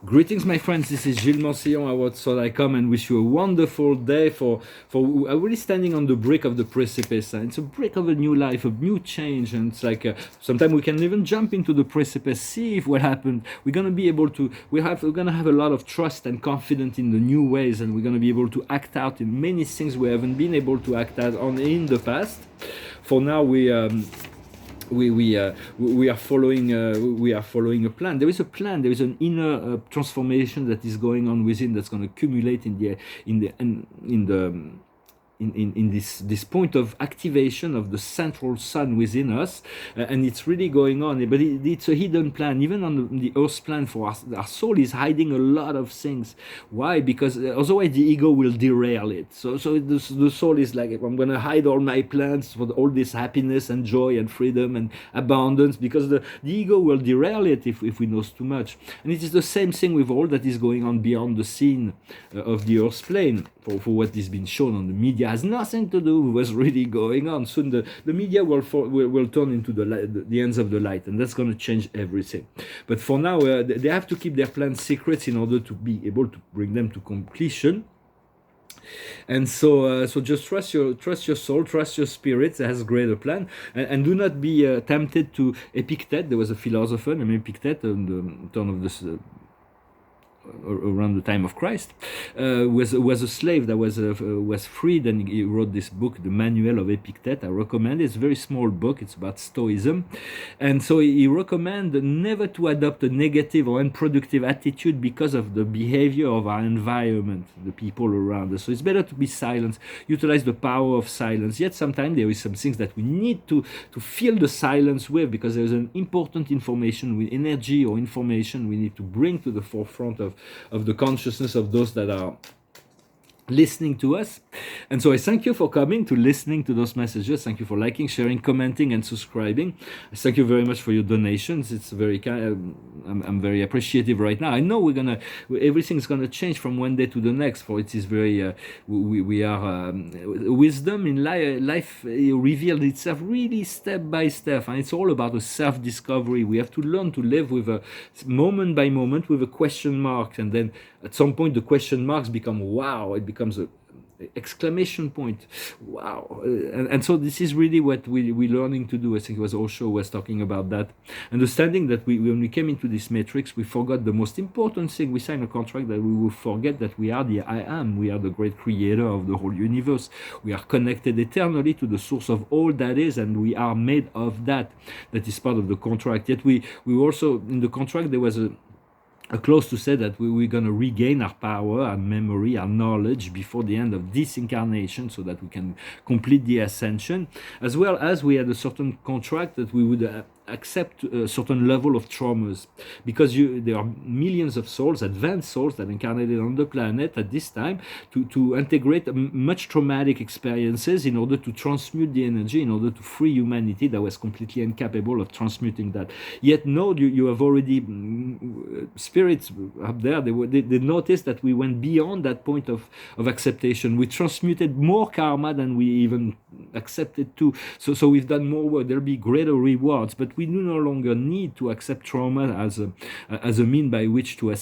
Greetings, my friends. This is Gilles Mancillon. So I come and wish you a wonderful day for really standing on the brink of the precipice. It's a brink of a new life, a new change, and it's like sometimes we can even jump into the precipice, see if what happened. We're gonna be able to. We're gonna have a lot of trust and confidence in the new ways, and we're gonna be able to act out in many things we haven't been able to act out on in the past. For now, we are following a plan. There is a plan. There is an inner transformation that is going on within, that's going to accumulate in this point of activation of the central sun within us, and it's really going on. But it's a hidden plan. Even on the Earth's plan, for our soul is hiding a lot of things. Why? Because otherwise the ego will derail it. So the soul is like, I'm going to hide all my plans for all this happiness and joy and freedom and abundance, because the ego will derail it if we know too much. And it is the same thing with all that is going on beyond the scene of the Earth's plane. For what is being shown on the media has nothing to do with what's really going on. Soon the media will turn into the ends of the light, and that's going to change everything. But for now, they have to keep their plans secrets in order to be able to bring them to completion. And so just trust your soul, trust your spirit that has a greater plan, and do not be tempted to Epictet. There was a philosopher named Epictet on the turn of this. Around the time of Christ, was a slave that was freed, and he wrote this book, the Manual of Epictet. I recommend it. It's a very small book. It's about Stoicism, and so he recommends never to adopt a negative or unproductive attitude because of the behavior of our environment, the people around us. So it's better to be silent, utilize the power of silence. Yet sometimes there is some things that we need to fill the silence with, because there's an important information, with energy or information we need to bring to the forefront of the consciousness of those that are listening to us. And so I thank you for coming to listening to those messages. Thank you for liking, sharing, commenting, and subscribing. Thank you very much for your donations. It's very kind. I'm very appreciative right now. I know everything's gonna change from one day to the next, for it is very we are wisdom in life revealed itself really step by step, and it's all about a self-discovery. We have to learn to live with a moment by moment with a question mark, and then at some point the question marks become wow. It becomes a exclamation point. Wow. And so this is really what we're learning to do. I think it was Osho was talking about that. Understanding that when we came into this matrix, we forgot the most important thing. We signed a contract that we will forget that we are the I am. We are the great creator of the whole universe. We are connected eternally to the source of all that is, and we are made of that. That is part of the contract. Yet we also, in the contract, there was a clause to say that we're going to regain our power, our memory, our knowledge before the end of this incarnation, so that we can complete the ascension, as well as we had a certain contract that we would accept a certain level of traumas, because there are millions of souls, advanced souls, that incarnated on the planet at this time to integrate much traumatic experiences in order to transmute the energy, in order to free humanity that was completely incapable of transmuting that. Yet no, you have already spirits up there. They noticed that we went beyond that point of acceptation. We transmuted more karma than we even accepted to. So we've done more work. There'll be greater rewards, but we do no longer need to accept trauma as a mean by which to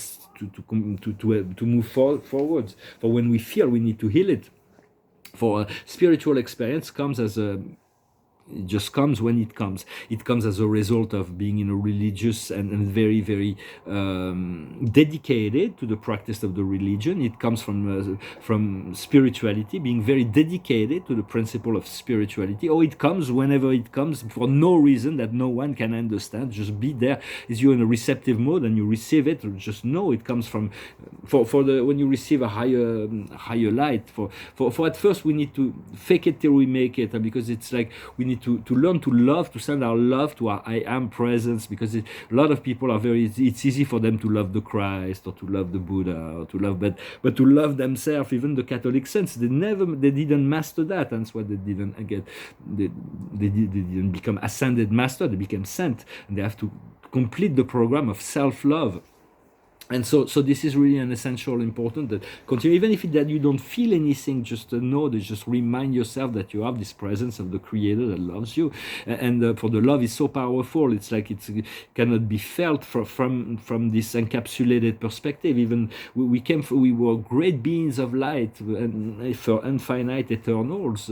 move forward. For when we feel, we need to heal it. For spiritual experience comes as it just comes when it comes. It comes as a result of being in a religious and very, very dedicated to the practice of the religion. It comes from spirituality, being very dedicated to the principle of spirituality. Or it comes whenever it comes, for no reason that no one can understand. Just be there. Is you in a receptive mode and you receive it? Just know it comes from when you receive a higher light. For at first we need to fake it till we make it, because it's like we need to learn to love, to send our love to our I am presence, because a lot of people are it's easy for them to love the Christ or to love the Buddha or to love, but to love themselves, even the Catholic saints, they didn't master that. That's why they didn't get, they didn't become ascended master, they became sent, and they have to complete the program of self-love. And so this is really an essential important that continue, even if that you don't feel anything, just know that, just remind yourself that you have this presence of the creator that loves you. And for the love is so powerful, it's like it cannot be felt from this encapsulated perspective. Even we were great beings of light and for infinite eternals,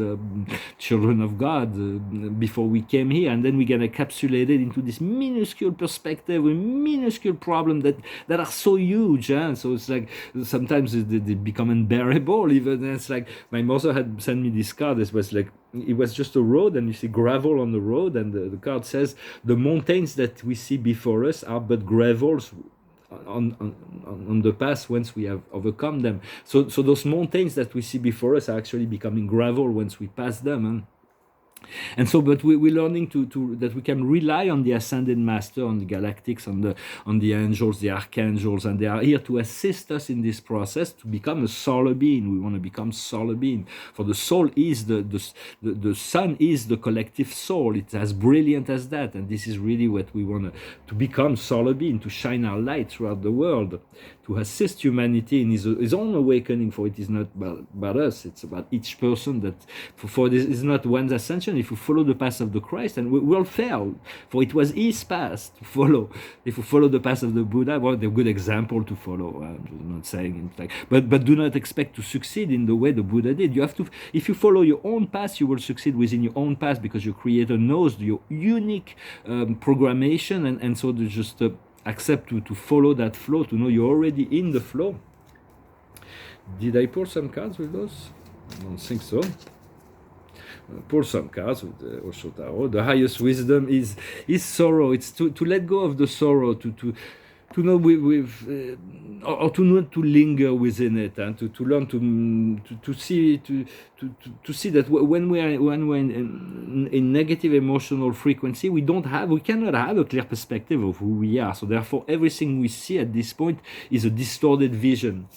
children of God, before we came here, and then we get encapsulated into this minuscule perspective, a minuscule problem that are so huge, huh? So it's like sometimes they become unbearable. Even it's like my mother had sent me this card. It was like, it was just a road, and you see gravel on the road, and the card says the mountains that we see before us are but gravels on the path once we have overcome them. So those mountains that we see before us are actually becoming gravel once we pass them. And so, but we're learning to that we can rely on the ascended master, on the galactics, on the angels, the archangels, and they are here to assist us in this process to become a solar being. We want to become solar being. For the soul is the sun is the collective soul. It's as brilliant as that, and this is really what we want to become, solar being, to shine our light throughout the world, to assist humanity in his own awakening. For it is not about us; it's about each person. That for this is not one's ascension. If we follow the path of the Christ, and we will fail, for it was his path to follow. If we follow the path of the Buddha, well, they're a good example to follow. I'm not saying it's like, but do not expect to succeed in the way the Buddha did. You have to, if you follow your own path, you will succeed within your own path, because your Creator knows your unique programmation, and so to just accept to follow that flow, to know you're already in the flow. Did I pull some cards with those? I don't think so. Pull some cards with the Osho Tarot. The highest wisdom is sorrow. It's to let go of the sorrow, to know or to not to linger within it, and to learn to see that when we're in negative emotional frequency, we cannot have a clear perspective of who we are. So therefore, everything we see at this point is a distorted vision.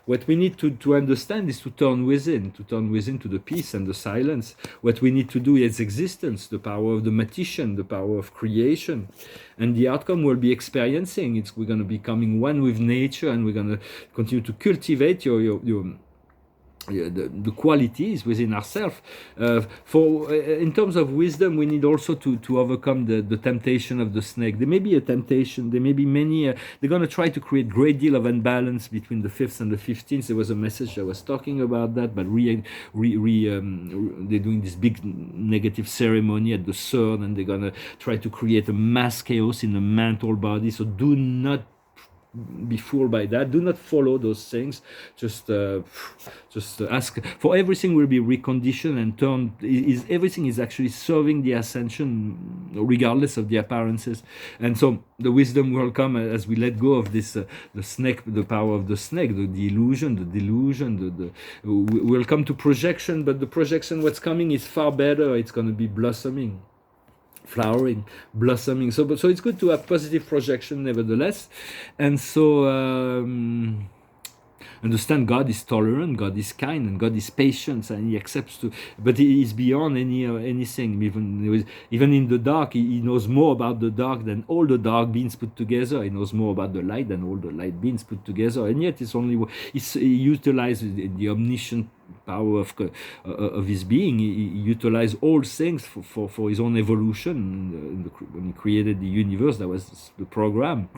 What we need to understand is to turn within to the peace and the silence. What we need to do is existence, the power of the magician, the power of creation. And the outcome we'll be experiencing, we're going to be becoming one with nature, and we're going to continue to cultivate the qualities within ourselves. In terms of wisdom, we need also to overcome the temptation of the snake. There may be a temptation. There may be many. They're going to try to create a great deal of imbalance between the 5th and the 15th. There was a message that was talking about that, but they're doing this big negative ceremony at the 3rd, and they're going to try to create a mass chaos in the mental body. So do not be fooled by that. Do not follow those things. Just ask for everything will be reconditioned and turned. Everything is actually serving the ascension, regardless of the appearances. And so the wisdom will come as we let go of this, the snake, the power of the snake, the illusion, the delusion. We'll come to projection, but the projection, what's coming is far better. It's going to be blossoming, flowering, blossoming. So it's good to have positive projection nevertheless. And so understand God is tolerant, God is kind, and God is patient, and He accepts but He is beyond anything. Even in the dark, He knows more about the dark than all the dark beings put together. He knows more about the light than all the light beings put together. And yet He utilizes the omniscient power of His being. He utilized all things for His own evolution. When He created the universe, that was the program.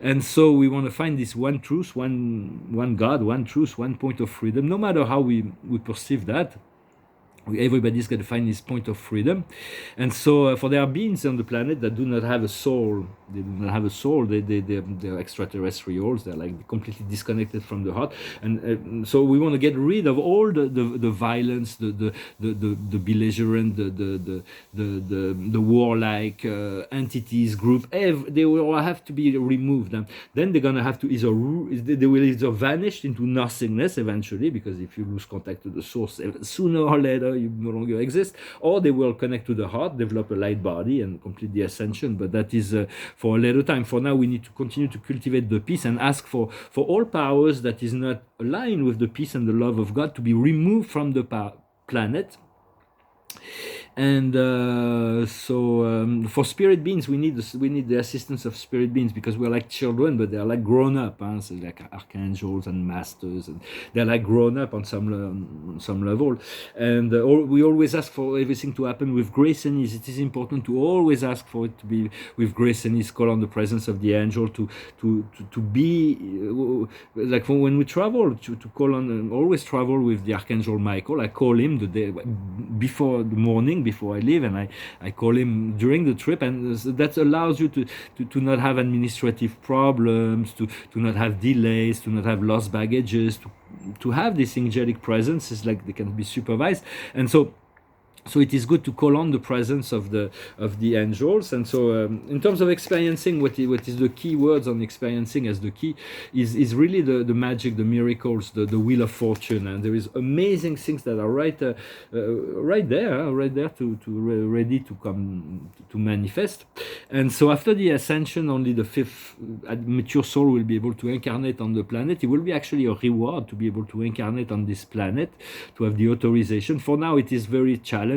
And so we want to find this one truth, one God, one truth, one point of freedom, no matter how we perceive that. Everybody's got to find this point of freedom. And so for there are beings on the planet that do not have a soul. They do not have a soul. They're extraterrestrials. They're like completely disconnected from the heart. And so we want to get rid of all the violence, the belligerent, the warlike entities, group. They will have to be removed. And then they're going to have to they will either vanish into nothingness eventually, because if you lose contact to the source, sooner or later you no longer exist, or they will connect to the heart, develop a light body, and complete the ascension. But that is for a later time. For now, we need to continue to cultivate the peace and ask for all powers that is not aligned with the peace and the love of God to be removed from the planet. And for spirit beings, we need the assistance of spirit beings, because we're like children, but they're like grown up, huh? So like archangels and masters, and they're like grown up on some level. And we always ask for everything to happen with grace and ease. It is important to always ask for it to be with grace and ease. Call on the presence of the angel to be like when we travel, to call on, always travel with the Archangel Michael. I call him the day before the morning, before I leave, and I call him during the trip, and that allows you to not have administrative problems, to not have delays, to not have lost baggages, to have this angelic presence. Is like they can be supervised. And so it is good to call on the presence of the angels. And so in terms of experiencing, what is the key words on experiencing as the key is really the magic, the miracles, the wheel of fortune. And there is amazing things that are right there to ready to come to manifest. And so after the ascension, only the fifth mature soul will be able to incarnate on the planet. It will be actually a reward to be able to incarnate on this planet, to have the authorization. For now it is very challenging,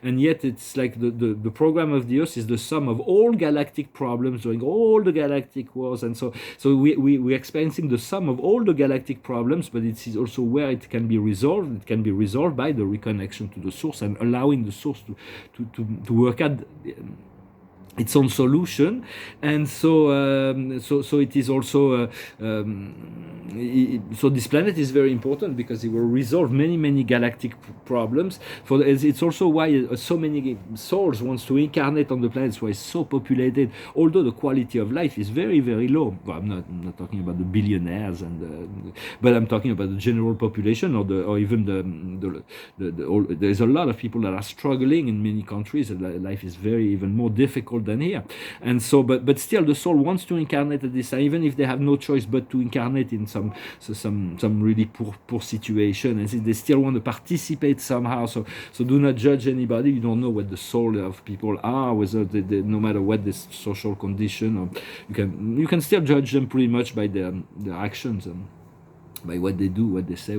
and yet it's like the program of the earth is the sum of all galactic problems during all the galactic wars. And so we're experiencing the sum of all the galactic problems, but it is also where it can be resolved. It can be resolved by the reconnection to the source and allowing the source to work out its own solution. And so it is also so this planet is very important because it will resolve many galactic problems. It's also why so many souls wants to incarnate on the planet. It's why it's so populated, although the quality of life is very low. Well, I'm not talking about the billionaires, but I'm talking about the general population, or even there's a lot of people that are struggling in many countries. Life is even more difficult than here. And so but still the soul wants to incarnate at this time, even if they have no choice but to incarnate in some really poor situation, and they still want to participate somehow. So do not judge anybody. You don't know what the soul of people are, whether no matter what the social condition, or you can still judge them pretty much by their actions and by what they do, what they say,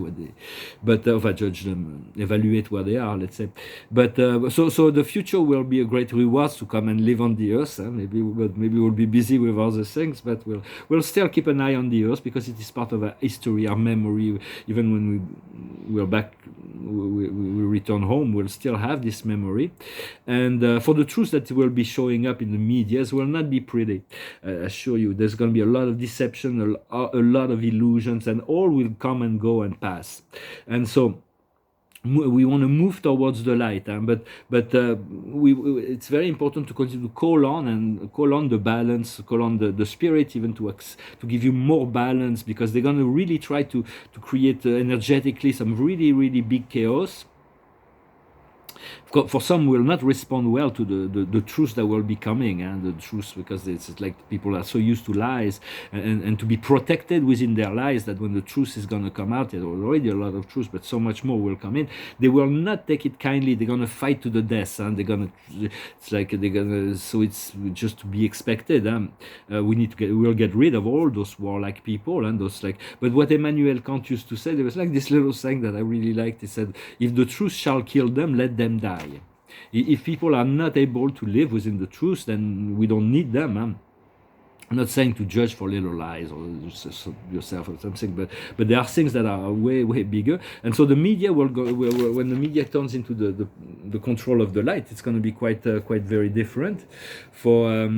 but if I judge them, evaluate where they are, let's say. But so the future will be a great reward to come and live on the earth. Maybe we'll be busy with other things, but we'll still keep an eye on the earth, because it is part of our history, our memory. Even when we're back, we return home, we'll still have this memory. And for the truth that will be showing up in the medias will not be pretty. I assure you, there's going to be a lot of deception, a lot of illusions, and all will come and go and pass. And so we want to move towards the light, but it's very important to continue to call on the balance, call on the spirit, even to give you more balance, because they're going to really try to create energetically some really big chaos. For some will not respond well to the truth that will be coming, and the truth, because it's like people are so used to lies and to be protected within their lies, that when the truth is going to come out, there's already a lot of truth, but so much more will come in. They will not take it kindly. They're going to fight to the death, and so it's just to be expected. We'll get rid of all those warlike people and those but what Emmanuel Kant used to say, there was this little saying that I really liked. He said, if the truth shall kill them, let them die. If people are not able to live within the truth, then we don't need them. I'm not saying to judge for little lies or yourself or something, but there are things that are way bigger. And so the media will go, when the media turns into the control of the light, it's going to be quite very different. For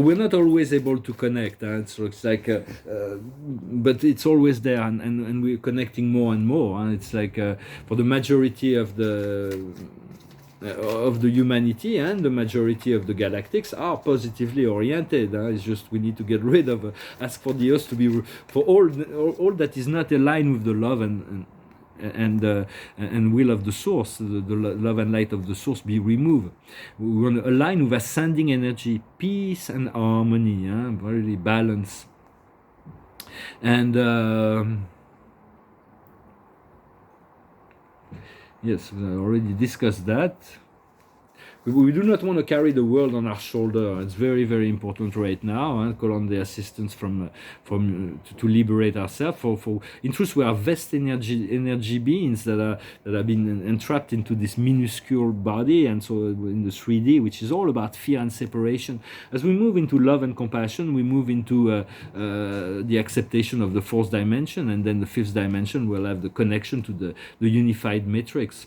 we're not always able to connect, so it's but it's always there, and we're connecting more and more. It's for the majority of the humanity, and the majority of the galactics are positively oriented. It's just we need to get rid of, ask for the earth to be, for all that is not aligned with the love and will of the source, the love and light of the source, be removed. We want to align with ascending energy, peace and harmony, very balance. And yes, I already discussed that. we do not want to carry the world on our shoulder. It's very, very important right now. Call on the assistance to liberate ourselves. In truth, we are vast energy beings that have been entrapped into this minuscule body, and so in the 3D, which is all about fear and separation. As we move into love and compassion, we move into the acceptation of the fourth dimension, and then the fifth dimension will have the connection to the unified matrix.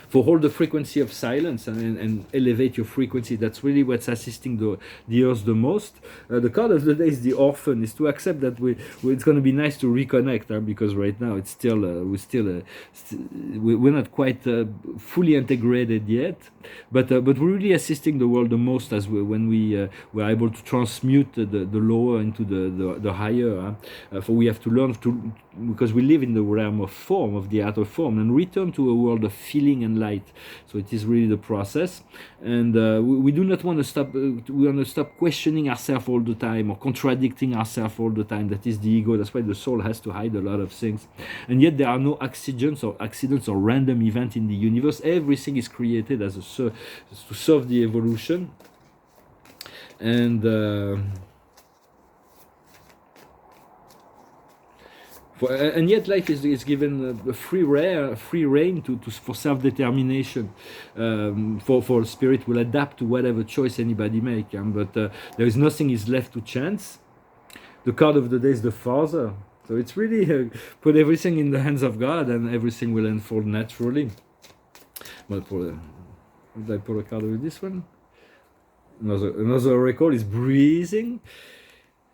For hold the frequency of silence and elevate your frequency. That's really what's assisting the earth the most. The card of the day is the orphan, is to accept that it's going to be nice to reconnect, because right now it's still we're not quite fully integrated yet, but we're really assisting the world the most as when we're able to transmute the lower into the higher. For we have to learn to, because we live in the realm of form, of the outer form, and return to a world of feeling and light. So it is really the process, and we do not want to stop. We want to stop questioning ourselves all the time or contradicting ourselves all the time. That is the ego. That's why the soul has to hide a lot of things. And yet there are no accidents or random events in the universe. Everything is created as to serve the evolution, and and yet life is given a free reign for self-determination. For spirit will adapt to whatever choice anybody make, but there is nothing is left to chance. The card of the day is the Father, so it's really put everything in the hands of God, and everything will unfold naturally. But did I pull a card with this one? Another oracle is breathing.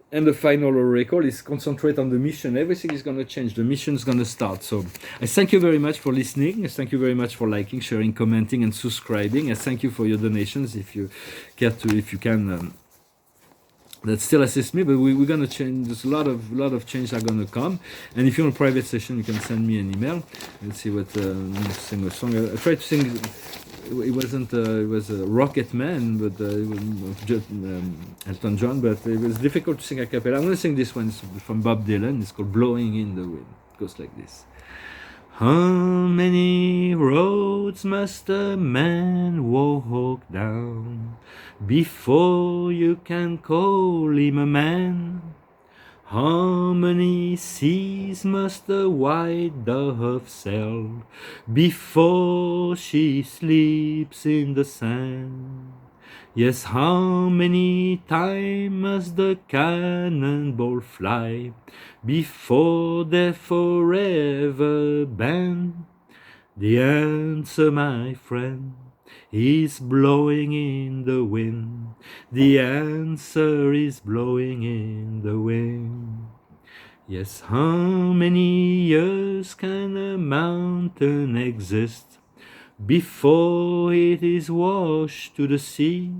And the final oracle is concentrate on the mission. Everything is going to change. The mission is going to start. So I thank you very much for listening. I thank you very much for liking, sharing, commenting, and subscribing. I thank you for your donations if you care to, if you can. That still assists me, but we're going to change. There's a lot of change are going to come. And if you want a private session, you can send me an email. Let's see what sing a song. I tried to sing. It wasn't. It was a Rocket Man, but Elton John. But it was difficult to sing a cappella. I'm going to sing this one. It's from Bob Dylan. It's called "Blowing in the Wind." It goes like this. How many roads must a man walk down before you can call him a man? How many seas must the white dove sail before she sleeps in the sand? Yes, how many times must the cannonball fly before they're forever banned? The answer, my friend, is blowing in the wind. The answer is blowing in the wind. Yes, how many years can a mountain exist before it is washed to the sea?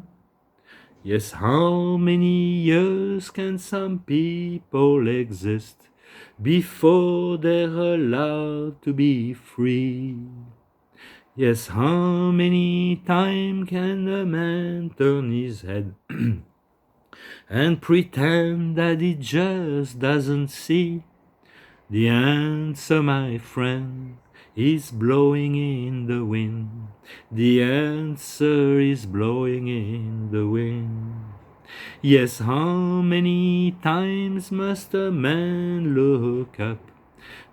Yes, how many years can some people exist before they're allowed to be free? Yes, how many times can a man turn his head and pretend that he just doesn't see? The answer, my friend, is blowing in the wind. The answer is blowing in the wind. Yes, how many times must a man look up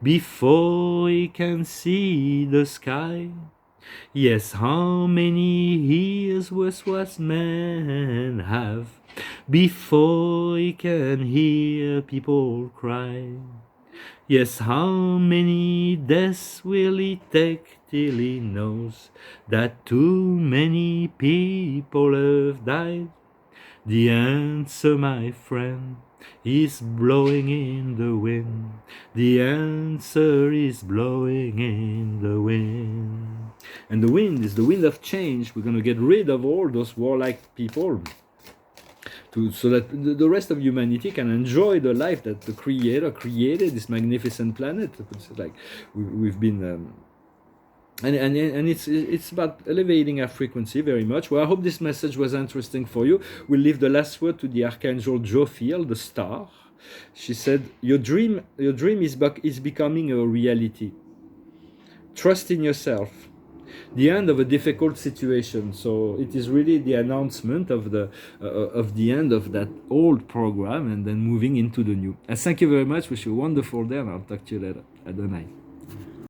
before he can see the sky? Yes, how many ears must man have before he can hear people cry? Yes, how many deaths will he take till he knows that too many people have died? The answer, my friend, is blowing in the wind. The answer is blowing in the wind. And the wind is the wind of change. We're going to get rid of all those warlike people, so that the rest of humanity can enjoy the life that the Creator created, this magnificent planet. It's like we've been, and it's about elevating our frequency very much. Well, I hope this message was interesting for you. We'll leave the last word to the Archangel Jophiel, the star. She said, "Your dream is becoming a reality. Trust in yourself. the end of a difficult situation. So it is really the announcement of the end of that old program and then moving into the new. Thank you very much. Wish you a wonderful day, and I'll talk to you later. Adonai.